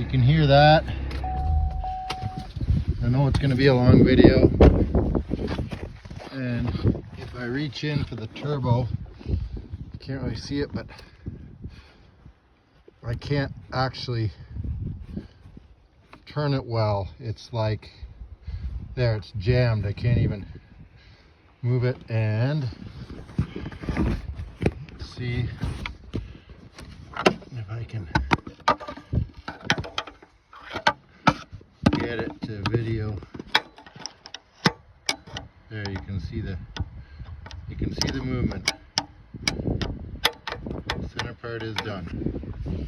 can hear that. I know it's going to be a long video, and if I reach in for the turbo, you can't really see it, but I can't actually turn it well. It's like, there, it's jammed. I can't even move it. And see if I can get it to video. There, you can see the movement. The center part is done.